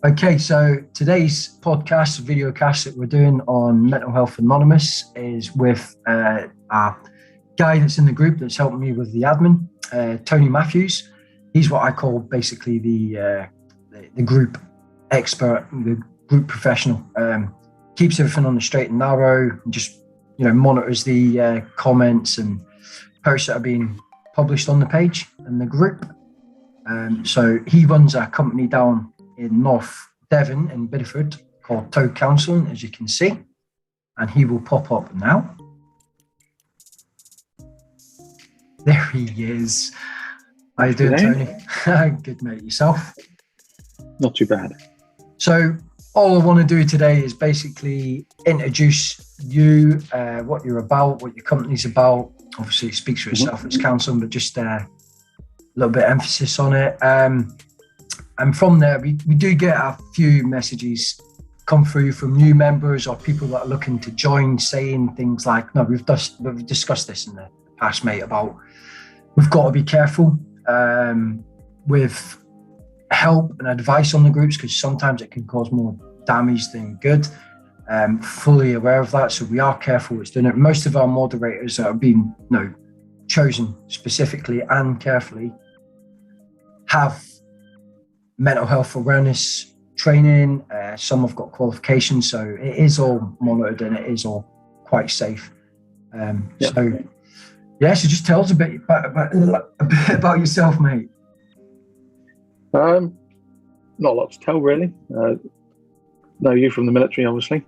Okay, so today's podcast, video cast that we're doing on Mental Health Anonymous is with a guy that's in the group that's helping me with the admin, Tony Matthews. He's what I call basically the group expert, the group professional. Keeps everything on the straight and narrow, and just monitors the comments and posts that are being published on the page and the group. So he runs a company down in North Devon in Bideford called Toad Counselling, as you can see, and he will pop up now. There he is. How you doing, Tony? Good, mate. Yourself? Not too bad. So all I want to do today is basically introduce you, what you're about, what your company's about. Obviously, it speaks for itself, it's counselling, but just a little bit of emphasis on it. And from there, we do get a few messages come through from new members or people that are looking to join, saying things like, no, we've discussed this in the past, mate, about we've got to be careful with help and advice on the groups, because sometimes it can cause more damage than good. Fully aware of that, so we are careful with doing it. Most of our moderators that have been chosen specifically and carefully have mental health awareness training. Some have got qualifications, so it is all monitored and it is all quite safe. So just tell us a bit about yourself, mate. Not a lot to tell, really. Know you from the military, obviously.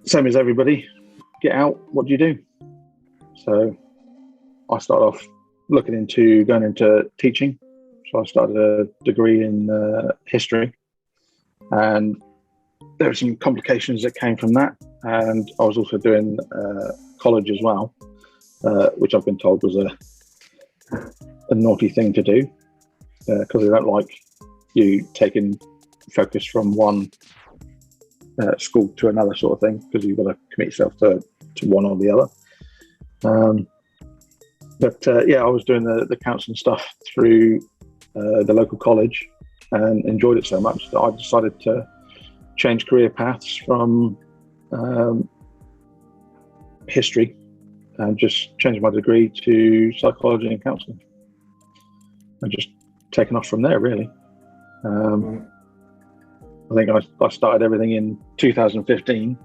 Same as everybody. Get out. What do you do? So I started off looking into going into teaching. So I started a degree in history, and there were some complications that came from that. And I was also doing college as well, which I've been told was a naughty thing to do, because they don't like you taking focus from one school to another sort of thing, because you've got to commit yourself to one or the other. But I was doing the counselling stuff through the local college and enjoyed it so much that I decided to change career paths from history and just change my degree to psychology and counselling, and just taken off from there, really. I think I started everything in 2015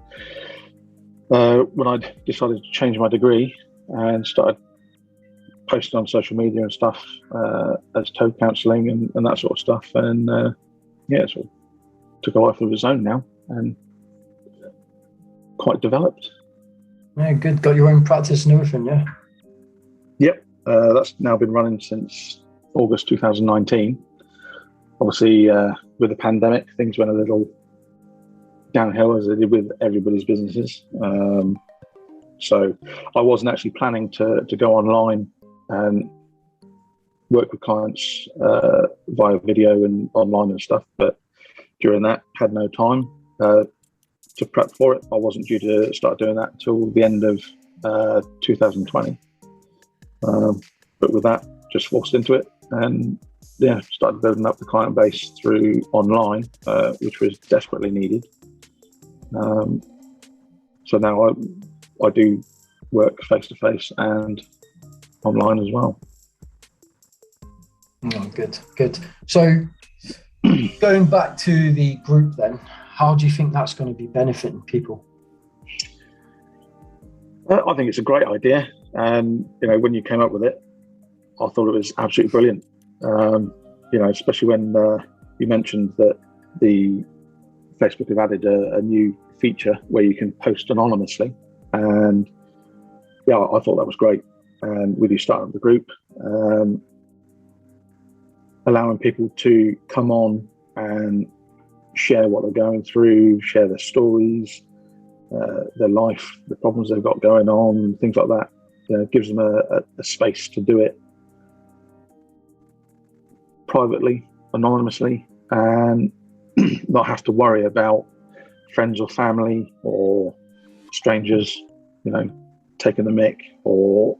when I decided to change my degree and started posting on social media and stuff as Toad Counselling and that sort of stuff. And it sort of took a life of its own now and quite developed. Yeah, good. Got your own practice and everything, yeah? Yep. That's now been running since August 2019. Obviously, with the pandemic, things went a little downhill, as they did with everybody's businesses. So I wasn't actually planning to go online and work with clients via video and online and stuff, but during that, had no time to prep for it. I wasn't due to start doing that until the end of 2020. But with that, just forced into it, and started building up the client base through online, which was desperately needed. So now I do work face-to-face and online as well. Oh, good. So going back to the group then, how do you think that's going to be benefiting people? I think it's a great idea. And, when you came up with it, I thought it was absolutely brilliant. Especially when you mentioned that the Facebook have added a new feature where you can post anonymously. And I thought that was great. And with you starting the group, allowing people to come on and share what they're going through, share their stories, their life, the problems they've got going on, things like that, gives them a space to do it privately, anonymously, and not have to worry about friends or family or strangers, taking the mick or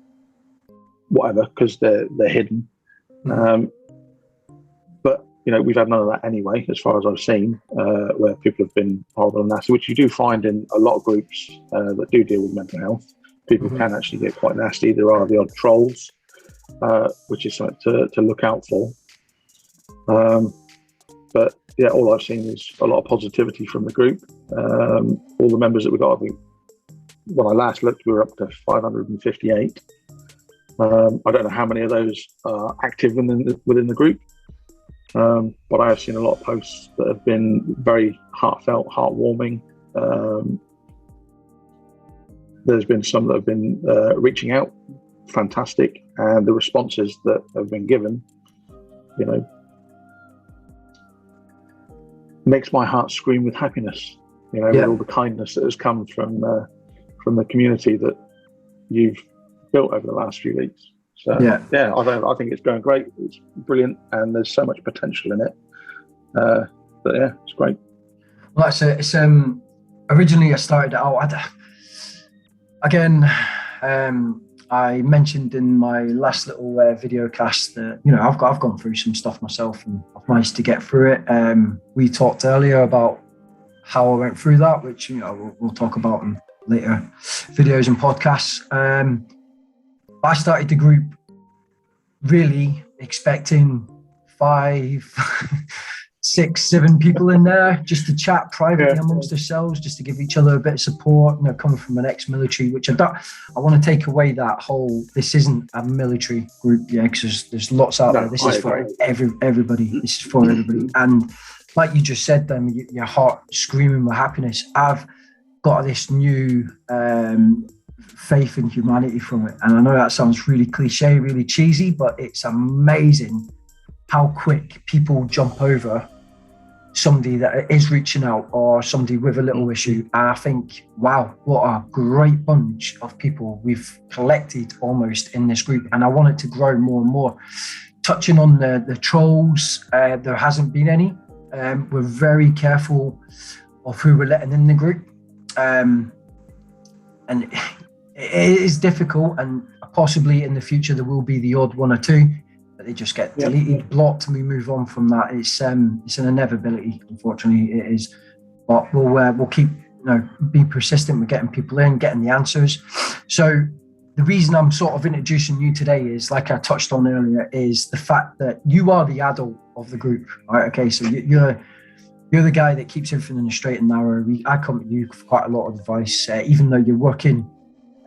whatever, because they're hidden. we've had none of that anyway, as far as I've seen, where people have been horrible and nasty, which you do find in a lot of groups that do deal with mental health. People can actually get quite nasty. There are the odd trolls, which is something to look out for. But yeah, all I've seen is a lot of positivity from the group. All the members that we got, I think, when I last looked, we were up to 558. I don't know how many of those are active within the group, but I have seen a lot of posts that have been very heartfelt, heartwarming. There's been some that have been reaching out, fantastic, and the responses that have been given, makes my heart scream with happiness. With all the kindness that has come from the community that you've built over the last few weeks. So I think it's going great. It's brilliant, and there's so much potential in it. But yeah, it's great. Well, it's originally I started out. I mentioned in my last little video cast that I've gone through some stuff myself, and I've managed to get through it. We talked earlier about how I went through that, which we'll talk about in later videos and podcasts. I started the group really expecting 5, 6, 7 people in there just to chat privately amongst ourselves, just to give each other a bit of support. Coming from an ex-military, which I want to take away that whole, this isn't a military group, because there's lots out there. This is for everybody. This is for everybody. And like you just said, your heart screaming with happiness. I've got this new faith in humanity from it, and I know that sounds really cliche, really cheesy, but it's amazing how quick people jump over somebody that is reaching out, or somebody with a little issue. And I think, wow, what a great bunch of people we've collected almost in this group, and I want it to grow more and more. Touching on the trolls, there hasn't been any. We're very careful of who we're letting in the group, and it is difficult, and possibly in the future there will be the odd 1 or 2, but they just get deleted, blocked, and we move on from that. It's an inevitability, unfortunately it is, but we'll keep be persistent with getting people in, getting the answers. So the reason I'm sort of introducing you today is, like I touched on earlier, is the fact that you are the adult of the group, right? Okay, so you're the guy that keeps everything in a straight and narrow. I come to you for quite a lot of advice, even though you're working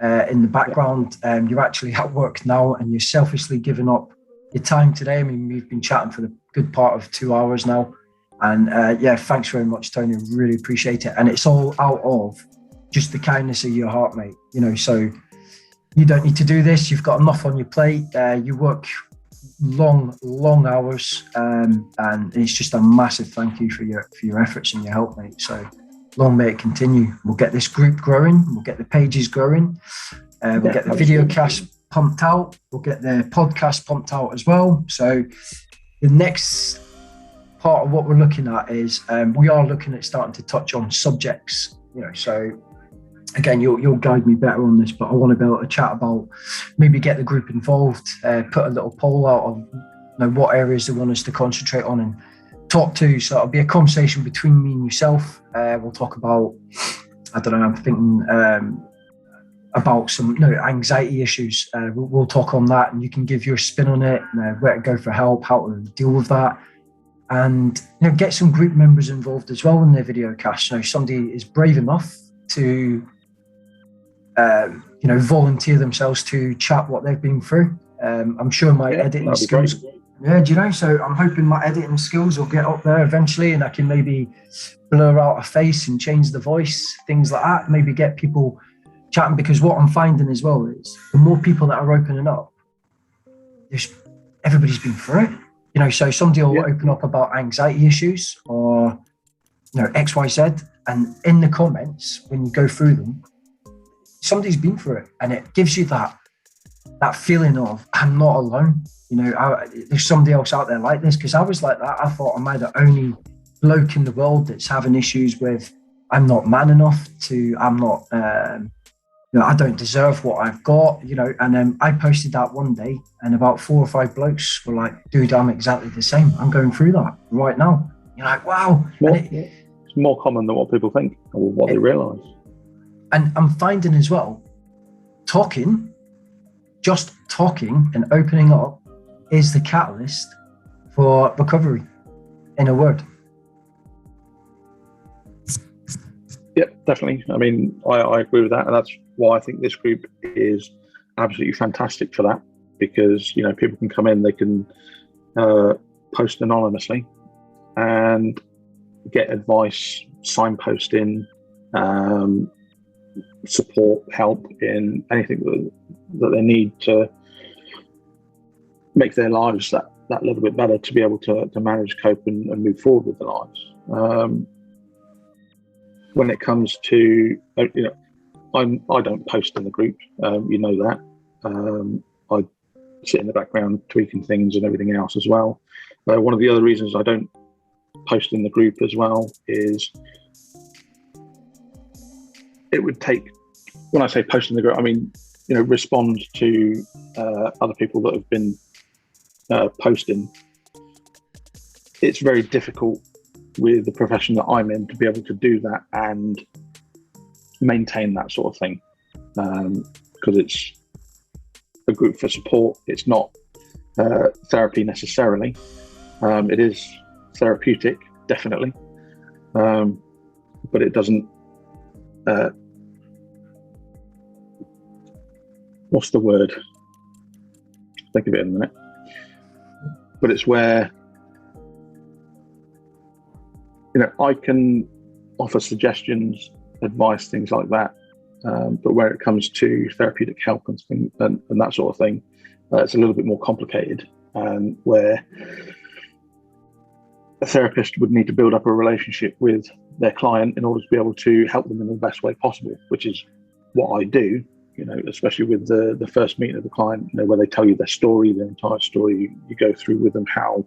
in the background. You're actually at work now, and you're selfishly giving up your time today. I mean, we've been chatting for the good part of 2 hours now, and thanks very much, Tony. Really appreciate it. And it's all out of just the kindness of your heart, mate. So you don't need to do this. You've got enough on your plate. You work long hours, and it's just a massive thank you for your efforts and your help, mate. So long may it continue. We'll get this group growing. We'll get the pages growing. We'll get the video cast pumped out. We'll get the podcast pumped out as well. So the next part of what we're looking at is we are looking at starting to touch on subjects. So again, you'll guide me better on this, but I want to be able to chat about, maybe get the group involved, put a little poll out of what areas they want us to concentrate on and talk to. So it'll be a conversation between me and yourself. We'll talk about, I don't know, I'm thinking about some anxiety issues. We'll talk on that, and you can give your spin on it, where to go for help, how to deal with that, and get some group members involved as well in their video cast. Somebody is brave enough to volunteer themselves to chat what they've been through. I'm sure my editing skills, so I'm hoping my editing skills will get up there eventually, and I can maybe blur out a face and change the voice, things like that, maybe get people chatting, because what I'm finding as well is the more people that are opening up, everybody's been through it. So somebody will open up about anxiety issues or XYZ, and in the comments when you go through them, somebody's been through it, and it gives you that feeling of, I'm not alone. There's somebody else out there like this, because I was like that. I thought, am I the only bloke in the world that's having issues with, I'm not man enough to, I'm not I don't deserve what I've got, and I posted that one day and about 4 or 5 blokes were like, dude, I'm exactly the same. I'm going through that right now. You're like, wow. It's more common than what people think or what they realise. And I'm finding as well, just talking and opening up is the catalyst for recovery, in a word. Yep, definitely. I mean, I agree with that. And that's why I think this group is absolutely fantastic for that, because, people can come in, they can post anonymously and get advice, signposting, support, help in anything that they need to make their lives that little bit better, to be able to manage, cope and move forward with their lives. When it comes to, I don't post in the group, you know that. I sit in the background tweaking things and everything else as well. One of the other reasons I don't post in the group as well is it would take, when I say post in the group, I mean, respond to other people that have been posting. It's very difficult with the profession that I'm in to be able to do that and maintain that sort of thing, because it's a group for support. It's not therapy necessarily. It is therapeutic, definitely, but it doesn't what's the word? Think of it in a minute. But it's where, I can offer suggestions, advice, things like that. But where it comes to therapeutic help and that sort of thing, it's a little bit more complicated, where a therapist would need to build up a relationship with their client in order to be able to help them in the best way possible, which is what I do, especially with the first meeting of the client, where they tell you their story, their entire story. You go through with them how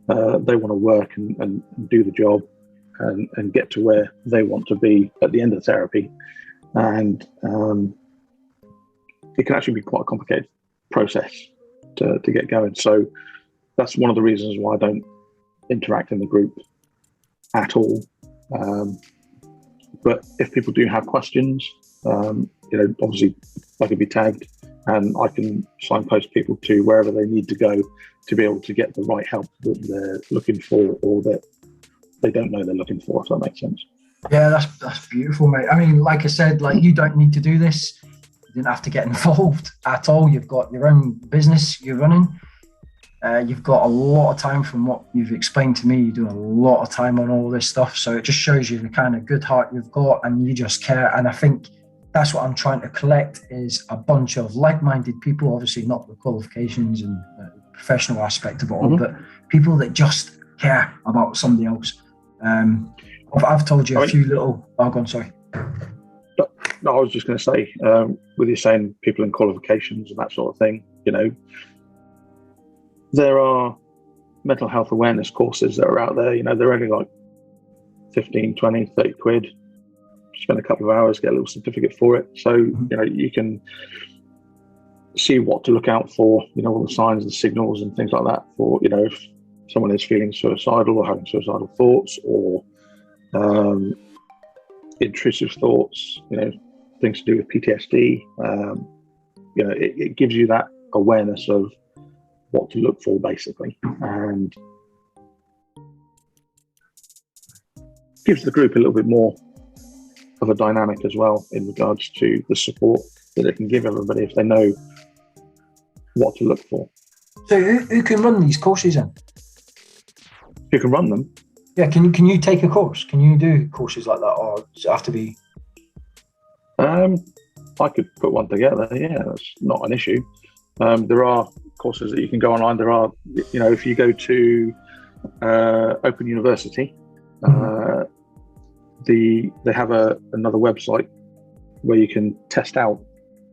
they want to work and do the job and get to where they want to be at the end of therapy. And it can actually be quite a complicated process to get going. So that's one of the reasons why I don't interact in the group at all. But if people do have questions, obviously I can be tagged and I can signpost people to wherever they need to go to be able to get the right help that they're looking for, or that they don't know they're looking for, if that makes sense. Yeah, that's beautiful, mate. I mean, like I said, you don't need to do this. You didn't have to get involved at all. You've got your own business you're running. You've got a lot of time. From what you've explained to me, you do a lot of time on all this stuff. So it just shows you the kind of good heart you've got, and you just care. And I think that's what I'm trying to collect, is a bunch of like-minded people, obviously not the qualifications and the professional aspect of it all, but people that just care about somebody else. I've told you a few little... Oh, go on, sorry. No, I was just going to say, with you saying people in qualifications and that sort of thing, there are mental health awareness courses that are out there. They're only like 15, 20, 30 quid. Spend a couple of hours, get a little certificate for it. So, you can see what to look out for, all the signs and signals and things like that for, if someone is feeling suicidal or having suicidal thoughts, or intrusive thoughts, things to do with PTSD. It gives you that awareness of what to look for, basically, and gives the group a little bit more of a dynamic as well in regards to the support that it can give everybody if they know what to look for. So who can run these courses then? Who can run them? Yeah, can you take a course? Can you do courses like that, or does it have to be? I could put one together. Yeah, that's not an issue. There are courses that you can go online. There are, if you go to Open University, they have another website where you can test out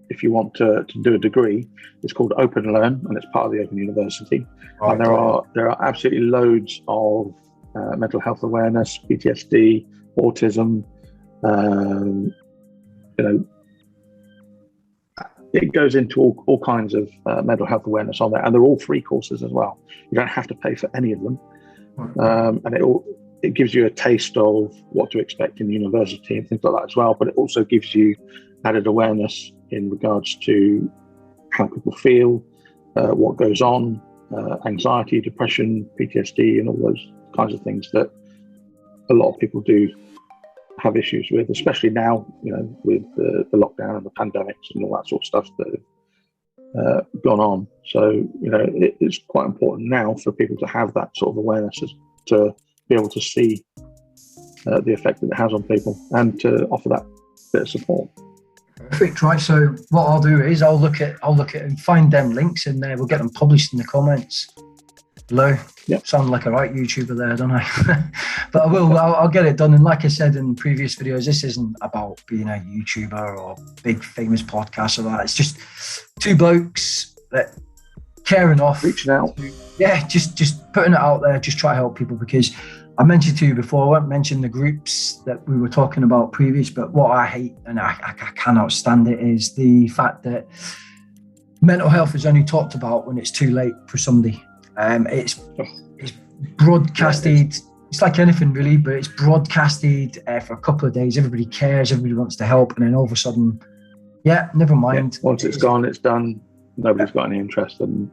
if you want to do a degree. It's called Open Learn, and it's part of the Open University. Right. And there are absolutely loads of mental health awareness, PTSD, autism, it goes into all kinds of mental health awareness on there, and they're all free courses as well. You don't have to pay for any of them, and it gives you a taste of what to expect in university and things like that as well. But it also gives you added awareness in regards to how people feel, what goes on, anxiety, depression, PTSD, and all those kinds of things that a lot of people do have issues with, especially now, with the lockdown and the pandemics and all that sort of stuff that have gone on. So, it's quite important now for people to have that sort of awareness, to be able to see the effect that it has on people and to offer that bit of support. Perfect, right? So what I'll do is I'll look at and find them links, and we'll get them published in the comments below. Yep. Sound like a right YouTuber there, don't I? But I'll get it done. And like I said in previous videos, this isn't about being a YouTuber or big famous podcast or that. It's just two blokes that care enough, reaching out. Yeah, just putting it out there, just try to help people. Because I mentioned to you before, I won't mention the groups that we were talking about previous, but what I hate and I cannot stand it is the fact that mental health is only talked about when it's too late for somebody. It's broadcasted. It's like anything really, but it's broadcasted for a couple of days. Everybody cares. Everybody wants to help, and then all of a sudden, never mind. Yeah, once it's gone, it's done. Nobody's got any interest in.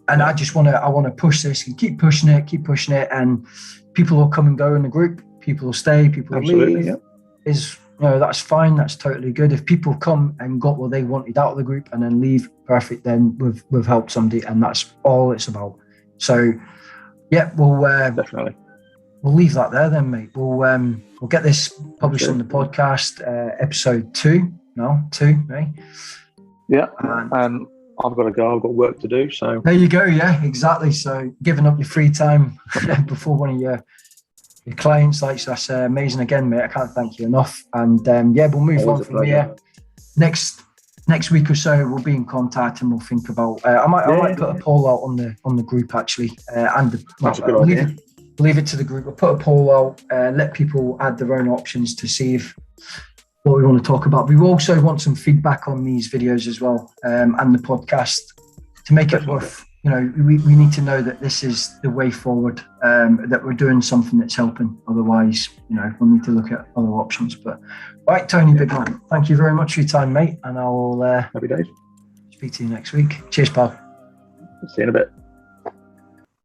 And I just want to push this and keep pushing it, and people will come and go in the group. People will stay. People will leave. Yeah. That's fine. That's totally good. If people come and got what they wanted out of the group and then leave, perfect. Then we've helped somebody, and that's all it's about. So, we'll definitely. We'll leave that there then, mate. We'll get this published on the podcast, episode 2. No, 2, right? Yeah, and I've got to go. I've got work to do. So there you go. Yeah, exactly. So giving up your free time before one of your clients, that's amazing again, mate. I can't thank you enough. And we'll move on from here. Next week or so, we'll be in contact and we'll think about. I might put a poll out on the group actually, that's a good idea. Leave it to the group. We'll put a poll out, let people add their own options to see what we want to talk about. We also want some feedback on these videos as well, and the podcast, to make it worth. We need to know that this is the way forward, that we're doing something that's helping. Otherwise, we'll need to look at other options. But right, Tony, big man, thank you very much for your time, mate, and I will happy days. Speak to you next week. Cheers, pal. See you in a bit.